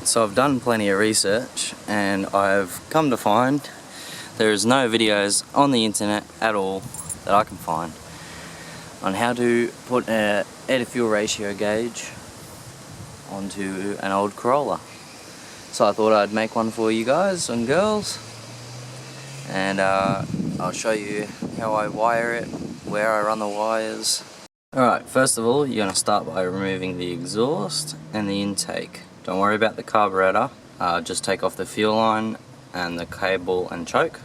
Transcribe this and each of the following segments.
So I've done plenty of research and I've come to find there is no videos on the internet at all that I can find on how to put an air to fuel ratio gauge onto an old Corolla. So I thought I'd make one for you guys and girls, and I'll show you how I wire it, where I run the wires. Alright, first of all you're going to start by removing the exhaust and the intake. Don't worry about the carburetor, just take off the fuel line and the cable and choke.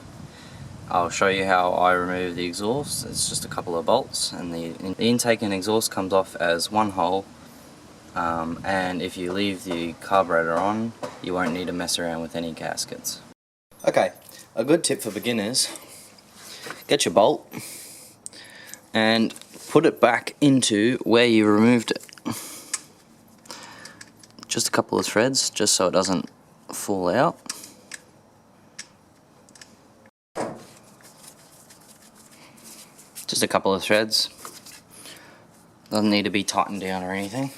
I'll show you how I remove the exhaust. It's just a couple of bolts, and the intake and exhaust comes off as one hole, and if you leave the carburetor on you won't need to mess around with any gaskets. Okay, a good tip for beginners: get your bolt and put it back into where you removed it. Just a couple of threads, just so it doesn't fall out. Just a couple of threads. Doesn't need to be tightened down or anything.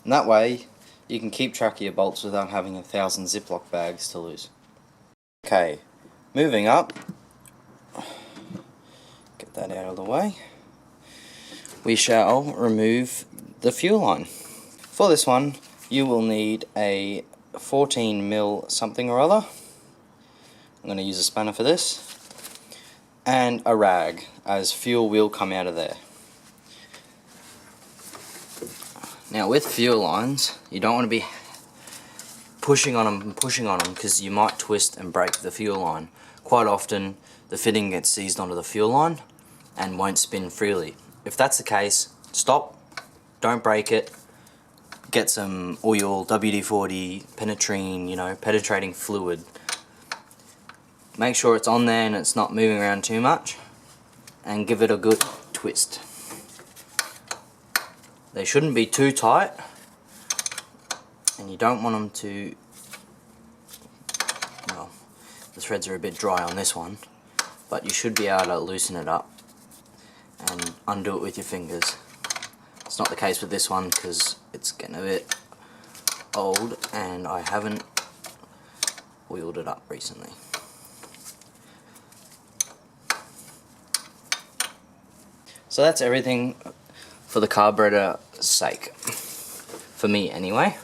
And that way you can keep track of your bolts without having 1,000 Ziploc bags to lose. Okay, moving up. Get that out of the way. We shall remove the fuel line. For this one you will need a 14mm something or other. I'm going to use a spanner for this, and a rag, as fuel will come out of there. Now with fuel lines you don't want to be pushing on them because you might twist and break the fuel line. Quite often the fitting gets seized onto the fuel line and won't spin freely. If that's the case, stop, don't break it, get some oil, WD-40, penetrating fluid. Make sure it's on there and it's not moving around too much, and give it a good twist. They shouldn't be too tight, and you don't want them to, well, the threads are a bit dry on this one, but you should be able to loosen it up and undo it with your fingers. It's not the case with this one because it's getting a bit old and I haven't oiled it up recently. So that's everything for the carburetor's sake, for me anyway.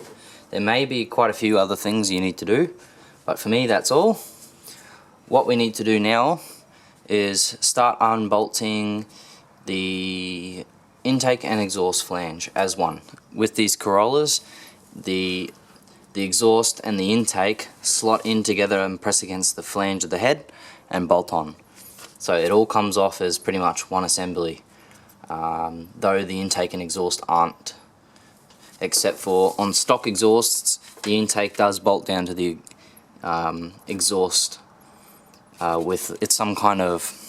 There may be quite a few other things you need to do, but for me that's all. What we need to do now is start unbolting the intake and exhaust flange as one. With these Corollas, the exhaust and the intake slot in together and press against the flange of the head and bolt on. So it all comes off as pretty much one assembly, though the intake and exhaust aren't. Except for on stock exhausts, the intake does bolt down to the exhaust with it's some kind of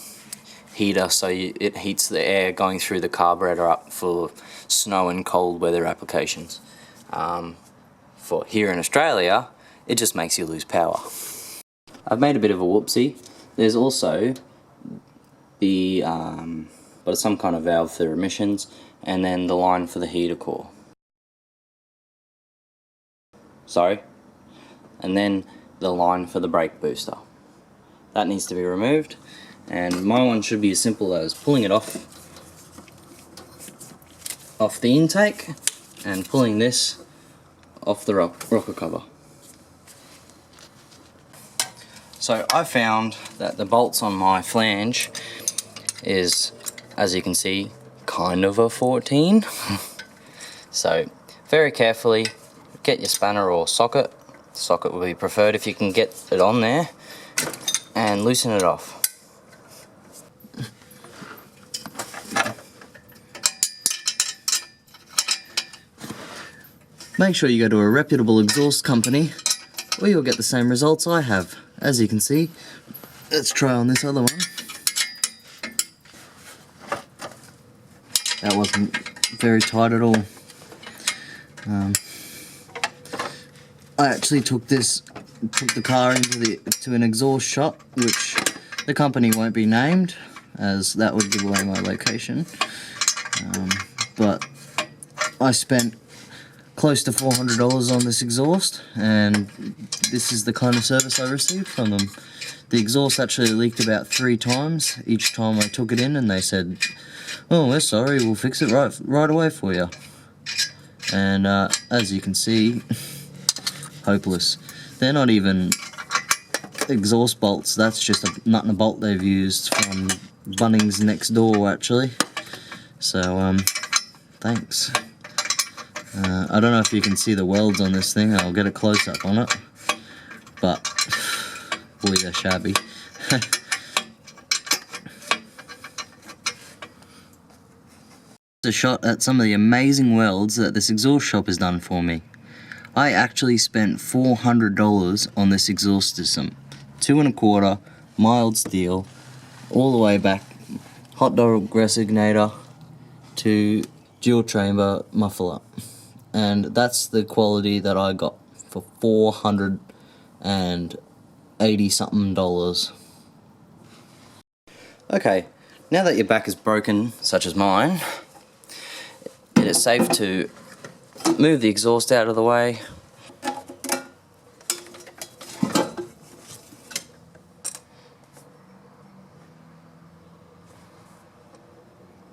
heater, so it heats the air going through the carburetor up for snow and cold weather applications. For here in Australia, it just makes you lose power. I've made a bit of a whoopsie. There's also the but it's some kind of valve for emissions, and then the line for the heater core. Sorry. And then the line for the brake booster. That needs to be removed, and my one should be as simple as pulling it off the intake and pulling this off the rocker cover. So I found that the bolts on my flange is, as you can see, kind of a 14. So very carefully get your spanner or socket. Socket would be preferred if you can get it on there, and loosen it off. Make sure you go to a reputable exhaust company or you'll get the same results I have. As you can see, let's try on this other one. That wasn't very tight at all. I actually took the car to an exhaust shop, which the company won't be named, as that would give away my location. But I spent close to $400 on this exhaust, and this is the kind of service I received from them. The exhaust actually leaked about 3 times each time I took it in, and they said, "Oh, we're sorry, we'll fix it right away for you." And as you can see, hopeless. They're not even exhaust bolts, that's just a nut and a bolt they've used from Bunnings next door actually. So thanks. I don't know if you can see the welds on this thing, I'll get a close up on it, but boy they're shabby. A shot at some of the amazing welds that this exhaust shop has done for me. I actually spent $400 on this exhaust system. 2 1/4 mild steel, all the way back, hot dog resignator to dual chamber muffler, and that's the quality that I got for $480 something. Okay, now that your back is broken, such as mine, it is safe to move the exhaust out of the way.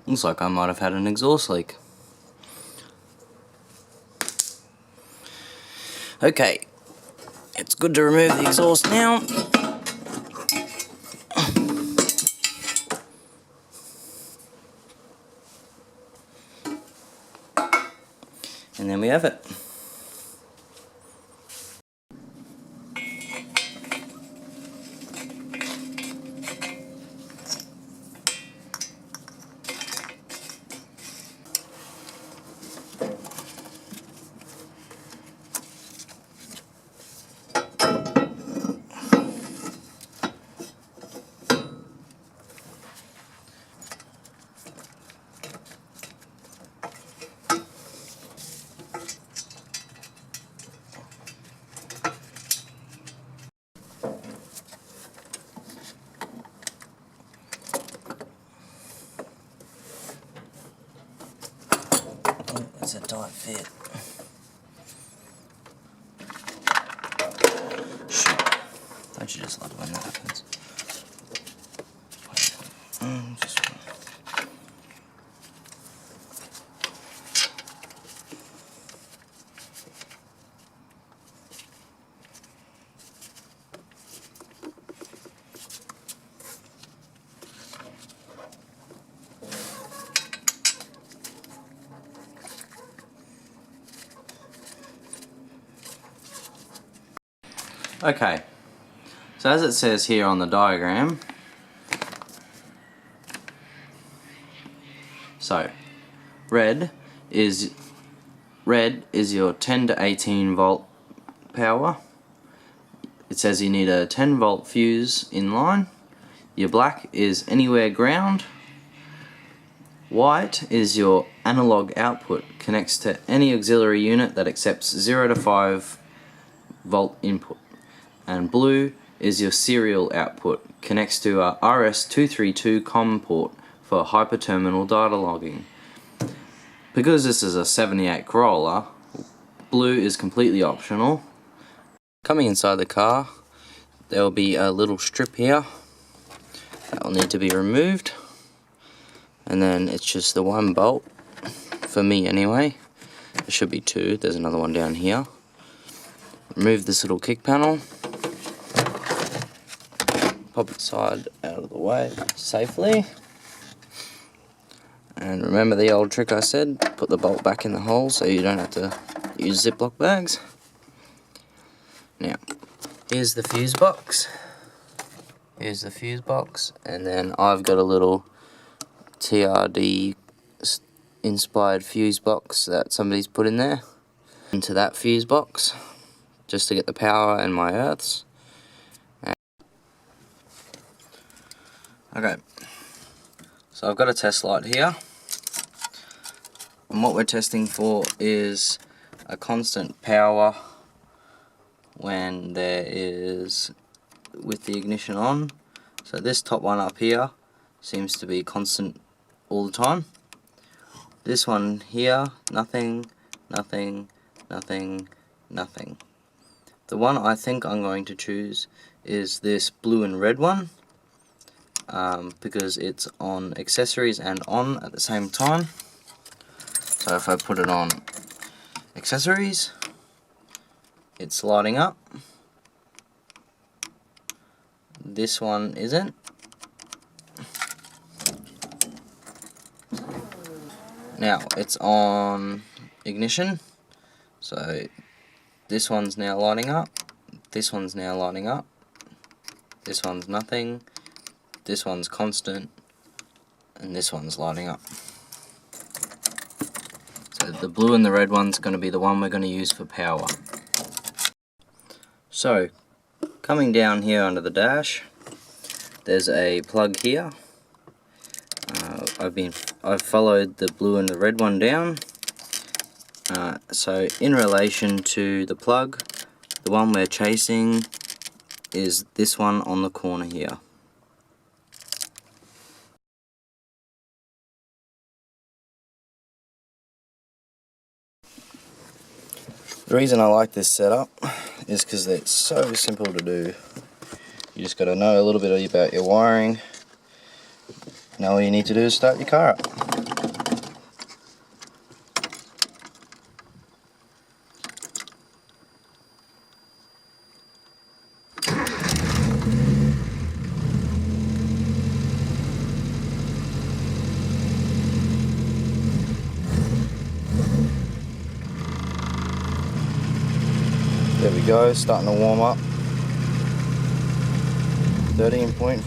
Looks like I might have had an exhaust leak. Okay, it's good to remove the exhaust now. And then we have it. It's a tight fit. Shit. Don't you just love when that happens? Okay, so as it says here on the diagram, so red is your 10 to 18 volt power. It says you need a 10 volt fuse in line. Your black is anywhere ground. White is your analog output, connects to any auxiliary unit that accepts 0 to 5 volt input. And blue is your serial output, connects to a RS232 COM port for hyperterminal data logging. Because this is a 78 Corolla, blue is completely optional. Coming inside the car, there will be a little strip here that will need to be removed, and then it's just the one bolt, for me anyway. There should be 2, there's another one down here. Remove this little kick panel, pop its side out of the way safely, and remember the old trick I said, put the bolt back in the hole so you don't have to use Ziploc bags. Now, here's the fuse box, and then I've got a little TRD inspired fuse box that somebody's put in there, into that fuse box, just to get the power and my earths. Okay, so I've got a test light here, and what we're testing for is a constant power when there is, with the ignition on. So this top one up here seems to be constant all the time. This one here, nothing, nothing, nothing, nothing. The one I think I'm going to choose is this blue and red one, because it's on accessories and on at the same time. So if I put it on accessories, it's lighting up. This one isn't. Now it's on ignition, so this one's now lighting up, this one's now lighting up, this one's nothing, this one's constant, and this one's lighting up. So the blue and the red one's going to be the one we're going to use for power. So coming down here under the dash, there's a plug here. I've followed the blue and the red one down. So in relation to the plug, the one we're chasing is this one on the corner here. The reason I like this setup is because it's so simple to do. You just got to know a little bit about your wiring. Now all you need to do is start your car up. There we go, starting to warm up. 13.5,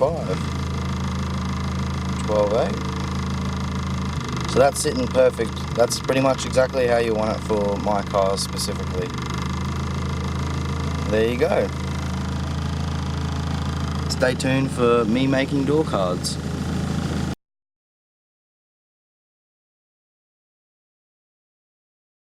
12.8. So that's sitting perfect. That's pretty much exactly how you want it for my car specifically. There you go. Stay tuned for me making door cards.